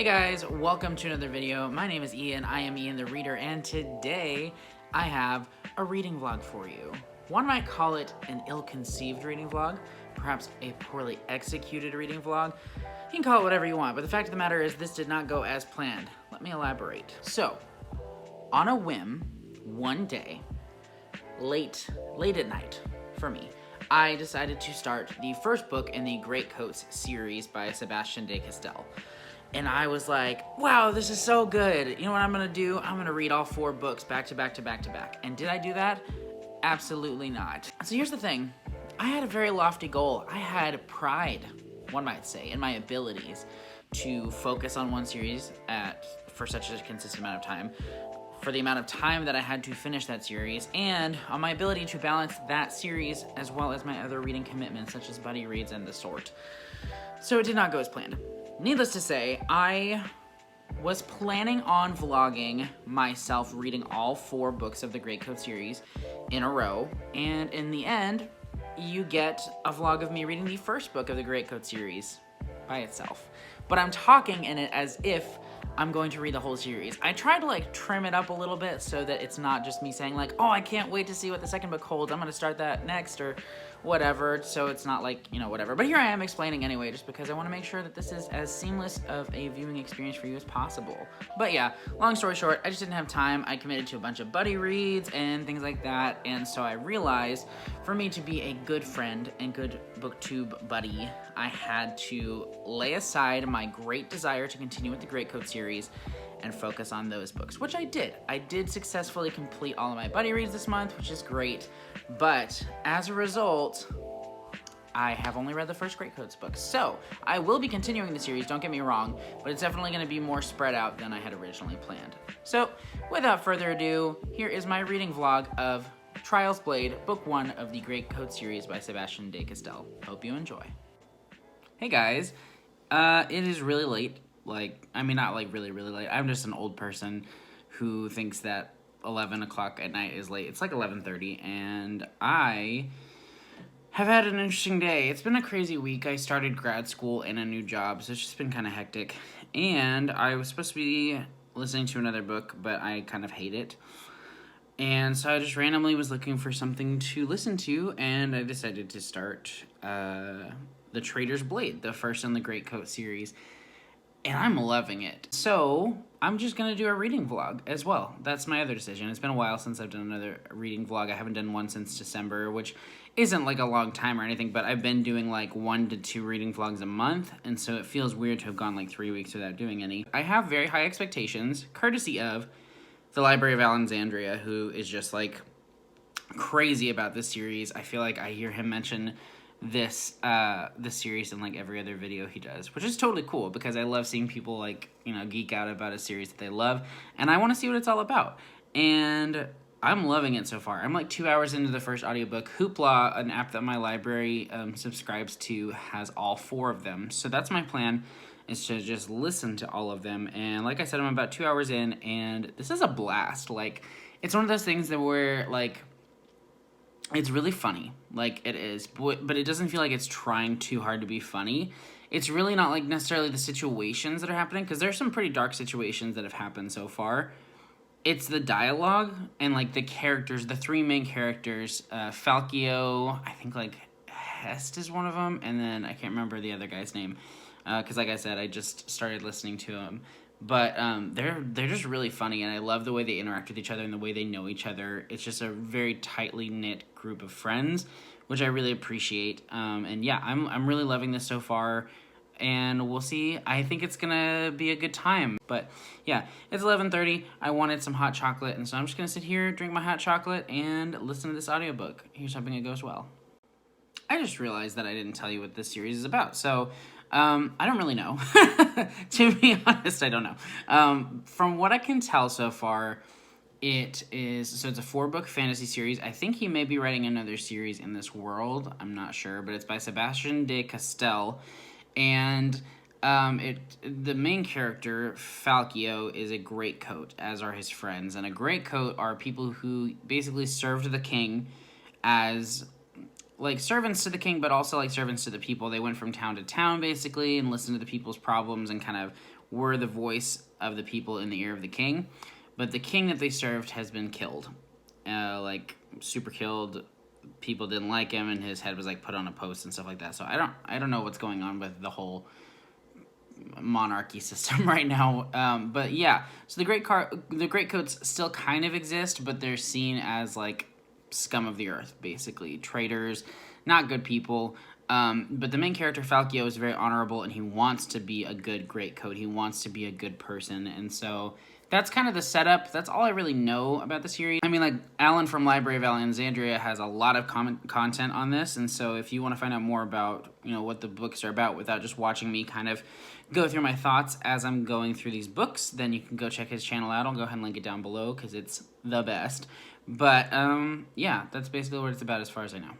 Hey guys, welcome to another video. My name is Ian, I am Ian the Reader, and today I have a reading vlog for you. One might call it an ill-conceived reading vlog, perhaps a poorly executed reading vlog. You can call it whatever you want, but the fact of the matter is this did not go as planned. Let me elaborate. So, on a whim, one day, late at night for me, I decided to start the first book in the Greatcoats series by Sebastien De Castell. And I was like, wow, this is so good. You know what I'm gonna do? I'm gonna read all 4 books back to back to back to back. And did I do that? Absolutely not. So here's the thing. I had a very lofty goal. I had pride, one might say, in my abilities to focus on one series for such a consistent amount of time, for the amount of time that I had to finish that series, and on my ability to balance that series as well as my other reading commitments, such as buddy reads and the sort. So it did not go as planned. Needless to say, I was planning on vlogging myself reading all 4 books of the Greatcoats series in a row, and in the end, you get a vlog of me reading the first book of the Greatcoats series by itself. But I'm talking in it as if I'm going to read the whole series. I try to trim it up a little bit so that it's not just me saying oh, I can't wait to see what the second book holds, I'm gonna start that next, or whatever, so it's not whatever. But here I am explaining anyway, just because I want to make sure that this is as seamless of a viewing experience for you as possible. But yeah, long story short, I just didn't have time. I committed to a bunch of buddy reads and things like that, and so I realized for me to be a good friend and good booktube buddy, I had to lay aside my great desire to continue with the Greatcoats series and focus on those books, which I did. I did successfully complete all of my buddy reads this month, which is great, but as a result, I have only read the first Greatcoats book. So, I will be continuing the series, don't get me wrong, but it's definitely going to be more spread out than I had originally planned. So, without further ado, here is my reading vlog of Trials Blade, Book 1 of the Greatcoats series by Sebastien De Castell. Hope you enjoy. Hey guys, it is really late. Not really late. I'm just an old person who thinks that 11 o'clock at night is late. It's 11:30, and I have had an interesting day. It's been a crazy week. I started grad school and a new job, so it's just been kind of hectic. And I was supposed to be listening to another book, but I kind of hate it. And so I just randomly was looking for something to listen to, and I decided to start The Traitor's Blade, the first in the Greatcoats series. And I'm loving it. So, I'm just going to do a reading vlog as well. That's my other decision. It's been a while since I've done another reading vlog. I haven't done one since December, which isn't a long time or anything, but I've been doing 1 to 2 reading vlogs a month, and so it feels weird to have gone 3 weeks without doing any. I have very high expectations, courtesy of the Library of Alexandria, who is just crazy about this series. I feel like I hear him mention this series in every other video he does, which is totally cool because I love seeing people geek out about a series that they love, and I want to see what it's all about. And I'm loving it so far. I'm 2 hours into the first audiobook. Hoopla, an app that my library subscribes to, has all 4 of them. So that's my plan, is to just listen to all of them. And like I said, I'm about 2 hours in, and this is a blast. It's one of those things that where it's really funny, it is, but it doesn't feel like it's trying too hard to be funny. It's really not necessarily the situations that are happening, because there's some pretty dark situations that have happened so far. It's the dialogue and the characters, the 3 main characters. Falkio, I think Hest is one of them, and then I can't remember the other guy's name, because like I said, I just started listening to him. But they're just really funny, and I love the way they interact with each other and the way they know each other. It's just a very tightly knit group of friends, which I really appreciate. And yeah, I'm really loving this so far, and we'll see. I think it's gonna be a good time. But yeah, it's 11:30. I wanted some hot chocolate, and so I'm just gonna sit here, drink my hot chocolate, and listen to this audiobook. Here's hoping it goes well. I just realized that I didn't tell you what this series is about, so I don't really know. To be honest, I don't know. From what I can tell so far, it's a 4-book fantasy series. I think he may be writing another series in this world. I'm not sure, but it's by Sebastien De Castell, and the main character, Falkio, is a Greatcoat, as are his friends. And a Greatcoat are people who basically served the king as like servants to the king, but also like servants to the people. They went from town to town basically and listened to the people's problems and kind of were the voice of the people in the ear of the king. But the king that they served has been killed, like super killed. People didn't like him, and his head was like put on a post and stuff like that. So I don't know what's going on with the whole monarchy system right now. But yeah, so the Greatcoats still kind of exist, but they're seen as like scum of the earth, basically traitors, not good people. But the main character Falkio is very honorable, and he wants to be a good Greatcoat. He wants to be a good person, and so that's kind of the setup. That's all I really know about the series. I mean, like, Alan from Library of Alexandria has a lot of content on this, and so if you want to find out more about, you know, what the books are about without just watching me kind of go through my thoughts as I'm going through these books, then you can go check his channel out. I'll go ahead and link it down below because it's the best. But, yeah, that's basically what it's about as far as I know.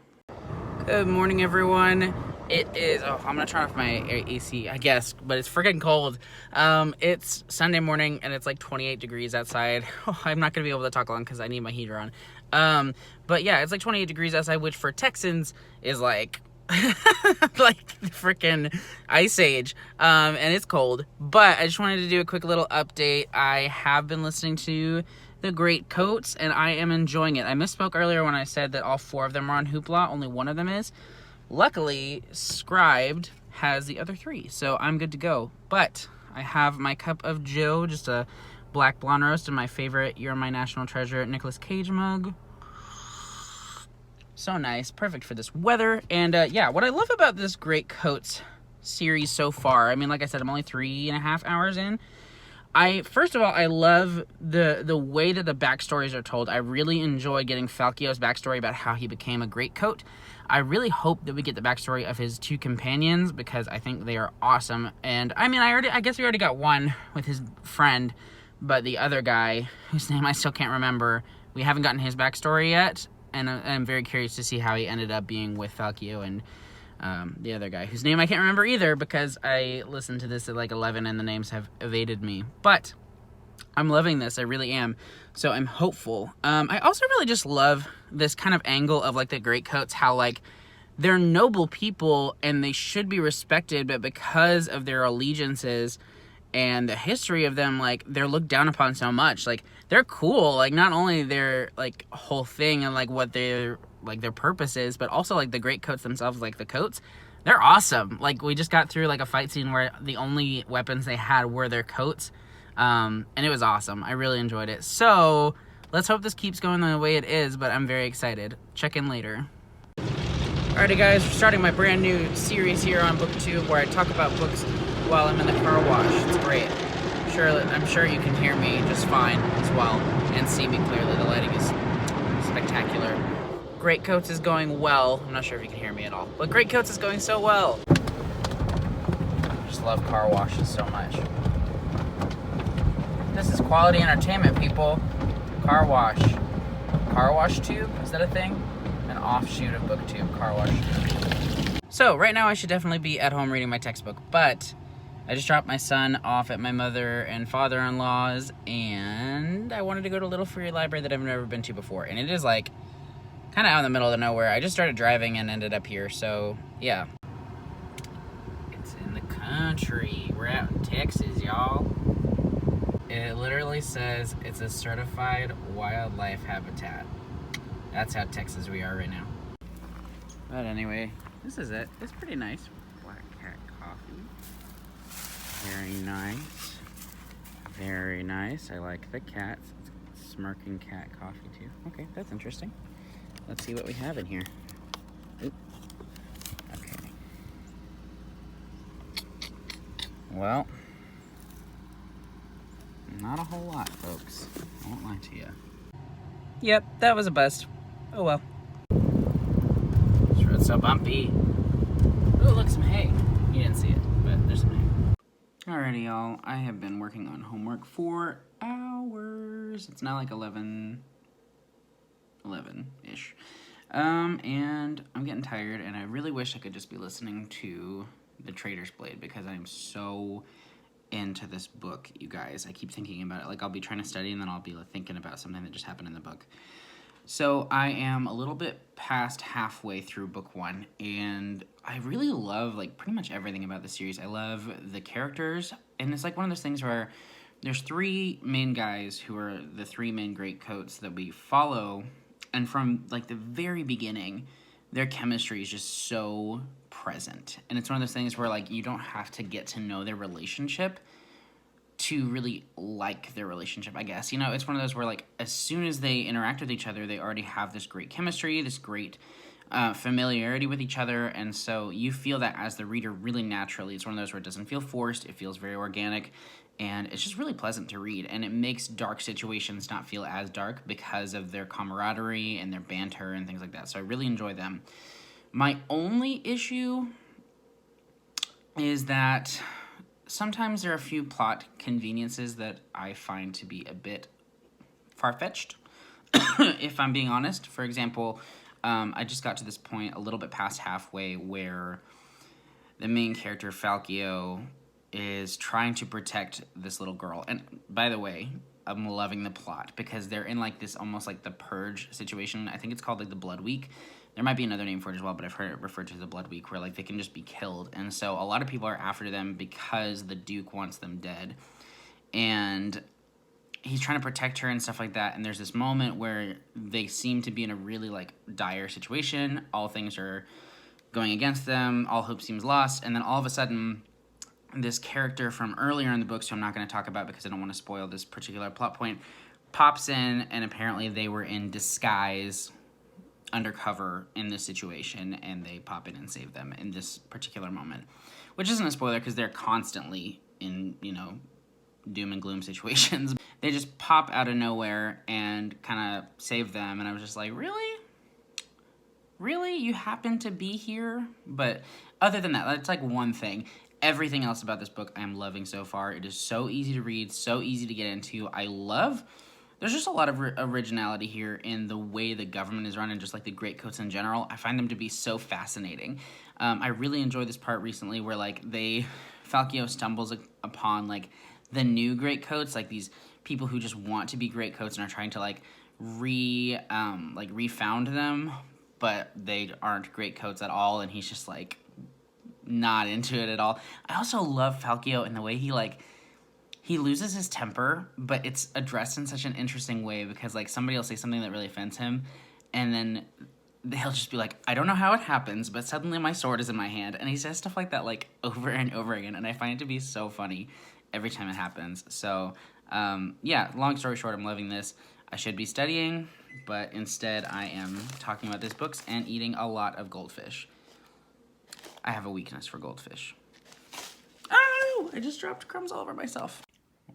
Good morning, everyone. It is, I'm gonna turn off my AC, I guess, but it's freaking cold. It's Sunday morning, and it's like 28 degrees outside. I'm not gonna be able to talk long because I need my heater on. But yeah, it's like 28 degrees outside, which for Texans is like, like the freaking ice age. And it's cold. But I just wanted to do a quick little update. I have been listening to the Greatcoats, and I am enjoying it. I misspoke earlier when I said that all 4 of them are on Hoopla. Only one of them is. Luckily, Scribed has the other 3, so I'm good to go. But I have my cup of Joe, just a black blonde roast, and my favorite You're My National Treasure Nicolas Cage mug. So nice, perfect for this weather. And yeah, what I love about this Greatcoats series so far, I mean, like I said, I'm only 3.5 hours in. First of all, I love the way that the backstories are told. I really enjoy getting Falkio's backstory about how he became a Greatcoat. I really hope that we get the backstory of his 2 companions because I think they are awesome. And I mean, I guess we already got one with his friend, but the other guy, whose name I still can't remember, we haven't gotten his backstory yet. And I'm very curious to see how he ended up being with Falkio and the other guy, whose name I can't remember either because I listened to this at like 11 and the names have evaded me. But I'm loving this, I really am. So I'm hopeful. I also really just love this kind of angle of like the Greatcoats, how like they're noble people and they should be respected, but because of their allegiances and the history of them, like they're looked down upon so much. Like they're cool, like not only their like whole thing and like what they're like their purpose is, but also like the Greatcoats themselves, like the coats, they're awesome. Like we just got through like a fight scene where the only weapons they had were their coats, and it was awesome. I really enjoyed it. So let's hope this keeps going the way it is, but I'm very excited. Check in later. Alrighty guys, we're starting my brand new series here on BookTube where I talk about books while I'm in the car wash. It's great. I'm sure you can hear me just fine as well and see me clearly. The lighting is spectacular. Greatcoats is going well. I'm not sure if you can hear me at all, but Greatcoats is going so well. I just love car washes so much. This is quality entertainment, people. Car wash. Car wash tube? Is that a thing? An offshoot of BookTube. Car wash tube. So right now I should definitely be at home reading my textbook, but I just dropped my son off at my mother and father-in-law's, and I wanted to go to a little free library that I've never been to before, and it is like kind of out in the middle of nowhere. I just started driving and ended up here, so yeah. It's in the country. We're out in Texas, y'all. It literally says it's a certified wildlife habitat. That's how Texas we are right now. But anyway, this is it. It's pretty nice. Black cat coffee. Very nice. Very nice. I like the cats. Smirking cat coffee too. Okay, that's interesting. Let's see what we have in here. Oop. Okay. Well, not a whole lot, folks. I won't lie to you. Yep, that was a bust. Oh well. This road's so bumpy. Ooh, look, some hay. You didn't see it, but there's some hay. Alrighty, y'all. I have been working on homework for hours. It's now like 11-ish. And I'm getting tired, and I really wish I could just be listening to The Traitor's Blade because I'm so into this book, you guys. I keep thinking about it. Like, I'll be trying to study, and then I'll be like, thinking about something that just happened in the book. So I am a little bit past halfway through book one, and I really love like pretty much everything about the series. I love the characters, and it's like one of those things where there's three main guys who are the three main Greatcoats that we follow, and from like the very beginning, their chemistry is just so present. And it's one of those things where like you don't have to get to know their relationship to really like their relationship, I guess. You know, it's one of those where like as soon as they interact with each other, they already have this great chemistry, this great familiarity with each other, and so you feel that as the reader really naturally. It's one of those where it doesn't feel forced, it feels very organic, and it's just really pleasant to read, and it makes dark situations not feel as dark because of their camaraderie and their banter and things like that. So I really enjoy them. My only issue is that sometimes there are a few plot conveniences that I find to be a bit far-fetched, if I'm being honest. For example, I just got to this point a little bit past halfway where the main character, Falkio, is trying to protect this little girl. And by the way, I'm loving the plot because they're in like this almost like the purge situation. I think it's called like the Blood Week. There might be another name for it as well, but I've heard it referred to as the Blood Week, where like they can just be killed. And so a lot of people are after them because the Duke wants them dead. And he's trying to protect her and stuff like that. And there's this moment where they seem to be in a really like dire situation. All things are going against them. All hope seems lost. And then all of a sudden, this character from earlier in the book, so I'm not going to talk about because I don't want to spoil this particular plot point, pops in, and apparently they were in disguise undercover in this situation, and they pop in and save them in this particular moment, which isn't a spoiler because they're constantly in, you know, doom and gloom situations. They just pop out of nowhere and kind of save them, and I was just like, really? Really? You happen to be here? But other than that, that's like one thing. Everything else about this book I am loving so far. It is so easy to read, so easy to get into. There's just a lot of originality here in the way the government is run and just like the Greatcoats in general. I find them to be so fascinating. I really enjoyed this part recently where like Falkio stumbles upon like the new Greatcoats, like these people who just want to be Greatcoats and are trying to like refound them, but they aren't Greatcoats at all, and he's just like not into it at all. I also love Falkio in the way he loses his temper, but it's addressed in such an interesting way because like somebody will say something that really offends him, and then he'll just be like, I don't know how it happens, but suddenly my sword is in my hand, and he says stuff like that like over and over again, and I find it to be so funny every time it happens. So yeah, long story short, I'm loving this. I should be studying, but instead I am talking about these books and eating a lot of goldfish. I have a weakness for goldfish. Oh, I just dropped crumbs all over myself.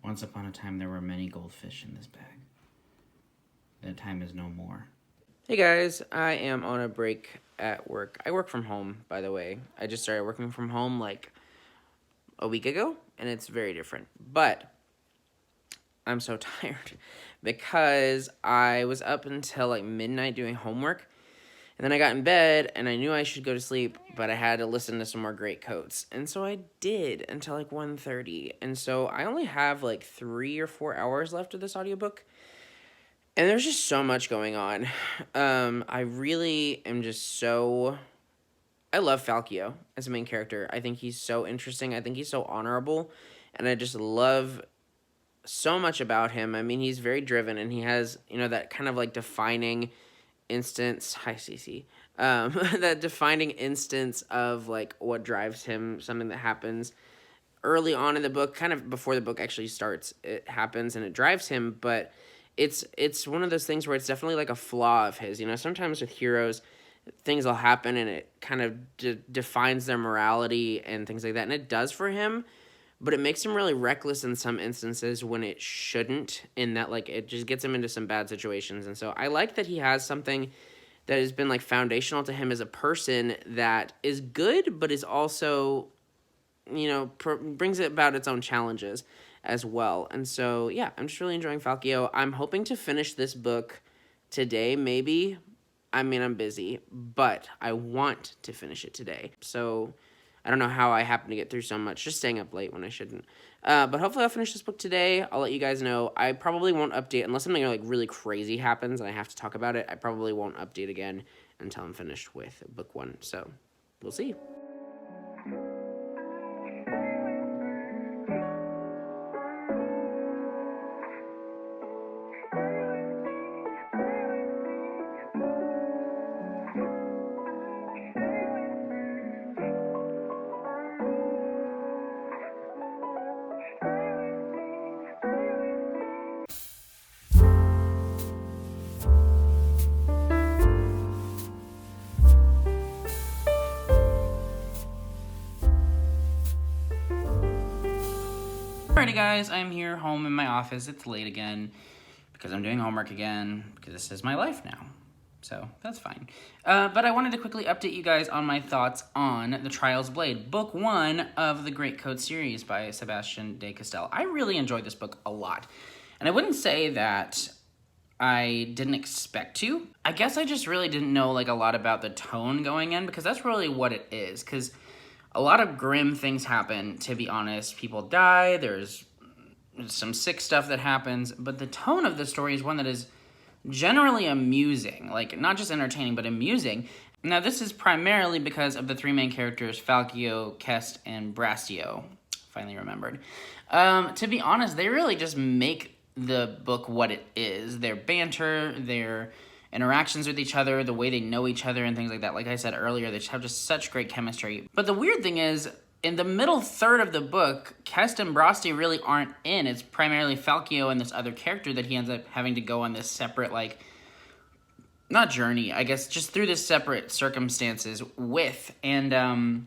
Once upon a time, there were many goldfish in this bag. That time is no more. Hey guys, I am on a break at work. I work from home, by the way. I just started working from home like a week ago, and it's very different. But I'm so tired because I was up until like midnight doing homework. And then I got in bed, and I knew I should go to sleep, but I had to listen to some more Greatcoats. And so I did until like 1:30. And so I only have like 3 or 4 hours left of this audiobook. And there's just so much going on. I really am just so... I love Falkio as a main character. I think he's so interesting. I think he's so honorable. And I just love so much about him. I mean, he's very driven, and he has, you know, that kind of like defining instance, hi Cece, that defining instance of like what drives him, something that happens early on in the book, kind of before the book actually starts. It happens and it drives him, but it's one of those things where it's definitely like a flaw of his. You know, sometimes with heroes, things will happen and it kind of defines their morality and things like that, and it does for him. But it makes him really reckless in some instances when it shouldn't, in that, like, it just gets him into some bad situations. And so I like that he has something that has been, like, foundational to him as a person that is good, but is also, you know, brings it about its own challenges as well. And so, yeah, I'm just really enjoying Falkio. I'm hoping to finish this book today, maybe. I mean, I'm busy, but I want to finish it today. So I don't know how I happened to get through so much, just staying up late when I shouldn't. But hopefully I'll finish this book today. I'll let you guys know. I probably won't update, unless something like really crazy happens and I have to talk about it, I probably won't update again until I'm finished with book 1. So, we'll see. Alrighty guys, I'm here home in my office. It's late again because I'm doing homework again because this is my life now. So that's fine. But I wanted to quickly update you guys on my thoughts on The Trials Blade, book 1 of the Greatcoats series by Sebastien De Castell. I really enjoyed this book a lot. And I wouldn't say that I didn't expect to. I guess I just really didn't know like a lot about the tone going in, because that's really what it is. Because a lot of grim things happen, to be honest. People die, there's some sick stuff that happens, but the tone of the story is one that is generally amusing. Like, not just entertaining, but amusing. Now, this is primarily because of the 3 main characters, Falkio, Kest, and Brastio. Finally remembered. To be honest, they really just make the book what it is. Their banter, their interactions with each other, the way they know each other and things like that. Like I said earlier, they just have such great chemistry. But the weird thing is, in the middle third of the book, Kest and Brasti really aren't in. It's primarily Falkio and this other character that he ends up having to go on this separate, like, not journey, I guess, just through this separate circumstances with. And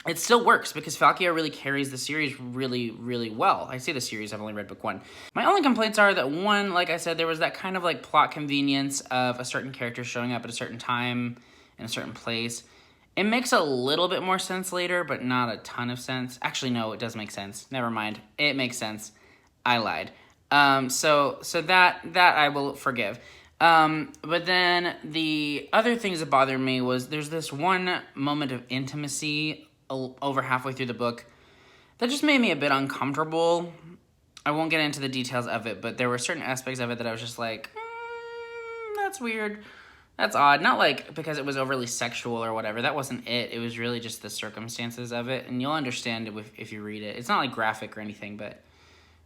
it still works because Falkio really carries the series really, really well. I say the series, I've only read book 1. My only complaints are that, one, like I said, there was that kind of like plot convenience of a certain character showing up at a certain time in a certain place. It makes a little bit more sense later, but not a ton of sense. Actually, no, it does make sense. Never mind. It makes sense. I lied. So that I will forgive. But then the other things that bothered me was there's this one moment of intimacy over halfway through the book that just made me a bit uncomfortable. I won't get into the details of it, but there were certain aspects of it that I was just like, that's weird. That's odd. Not like because it was overly sexual or whatever. That wasn't it. It was really just the circumstances of it, and you'll understand it if you read it. It's not like graphic or anything, but it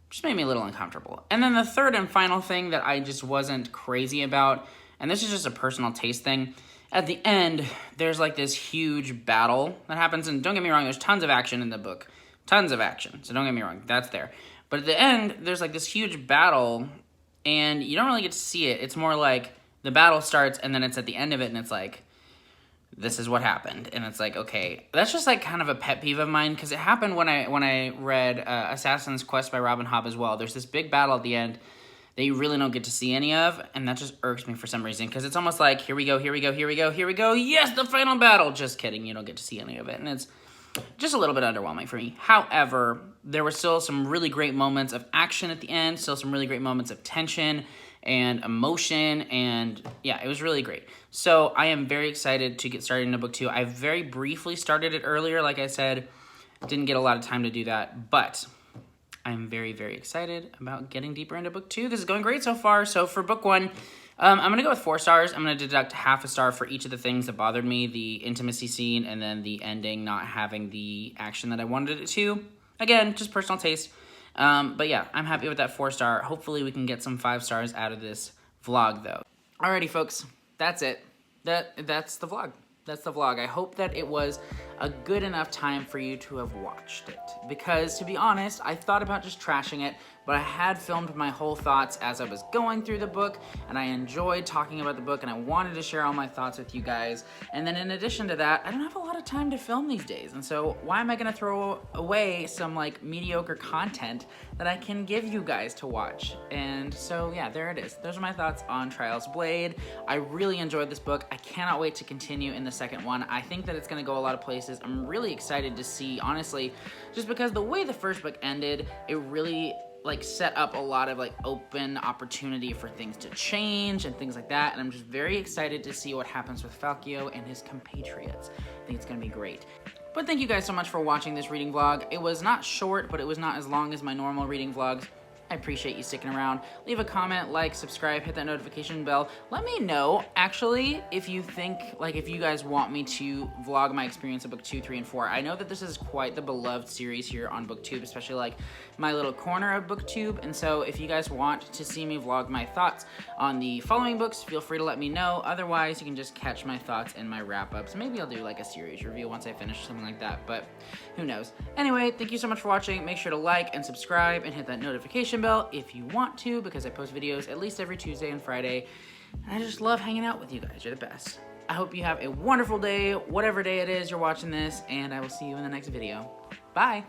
just made me a little uncomfortable. And then the third and final thing that I just wasn't crazy about, and this is just a personal taste thing, at the end, there's like this huge battle that happens, and don't get me wrong, there's tons of action in the book. Tons of action, so don't get me wrong, that's there. But at the end, there's like this huge battle, and you don't really get to see it. It's more like the battle starts, and then it's at the end of it, and it's like, this is what happened. And it's like, okay, that's just like kind of a pet peeve of mine, because it happened when I read Assassin's Quest by Robin Hobb as well. There's this big battle at the end that you really don't get to see any of, and that just irks me for some reason, because it's almost like, here we go, here we go, here we go, here we go, yes, the final battle! Just kidding, you don't get to see any of it, and it's just a little bit underwhelming for me. However, there were still some really great moments of action at the end, still some really great moments of tension and emotion, and yeah, it was really great. So I am very excited to get started into book 2. I very briefly started it earlier, like I said, didn't get a lot of time to do that, but I'm very, very excited about getting deeper into book 2. This is going great so far. So for book 1, I'm going to go with 4 stars. I'm going to deduct half a star for each of the things that bothered me, the intimacy scene, and then the ending not having the action that I wanted it to. Again, just personal taste. But yeah, I'm happy with that 4 star. Hopefully we can get some 5 stars out of this vlog, though. Alrighty, folks. That's it. That's the vlog. That's the vlog. I hope that it was a good enough time for you to have watched it. Because, to be honest, I thought about just trashing it, but I had filmed my whole thoughts as I was going through the book, and I enjoyed talking about the book, and I wanted to share all my thoughts with you guys. And then in addition to that, I don't have a lot of time to film these days, and so why am I gonna throw away some like mediocre content that I can give you guys to watch? And so yeah, there it is. Those are my thoughts on Trials Blade. I really enjoyed this book. I cannot wait to continue in the second one. I think that it's gonna go a lot of places. I'm really excited to see, honestly, just because the way the first book ended, it really like set up a lot of like open opportunity for things to change and things like that, and I'm just very excited to see what happens with Falkio and his compatriots. I think it's gonna be great. But thank you guys so much for watching this reading vlog. It was not short, but it was not as long as my normal reading vlogs. I appreciate you sticking around. Leave a comment, like, subscribe, hit that notification bell. Let me know, actually, if you think, like, if you guys want me to vlog my experience of book 2, 3, and 4. I know that this is quite the beloved series here on BookTube, especially, like, my little corner of BookTube. And so if you guys want to see me vlog my thoughts on the following books, feel free to let me know. Otherwise, you can just catch my thoughts in my wrap-ups. Maybe I'll do, like, a series review once I finish, something like that, but who knows. Anyway, thank you so much for watching. Make sure to like and subscribe and hit that notification bell if you want to, because I post videos at least every Tuesday and Friday, and I just love hanging out with you guys. You're the best. I hope you have a wonderful day, whatever day it is you're watching this, and I will see you in the next video. Bye!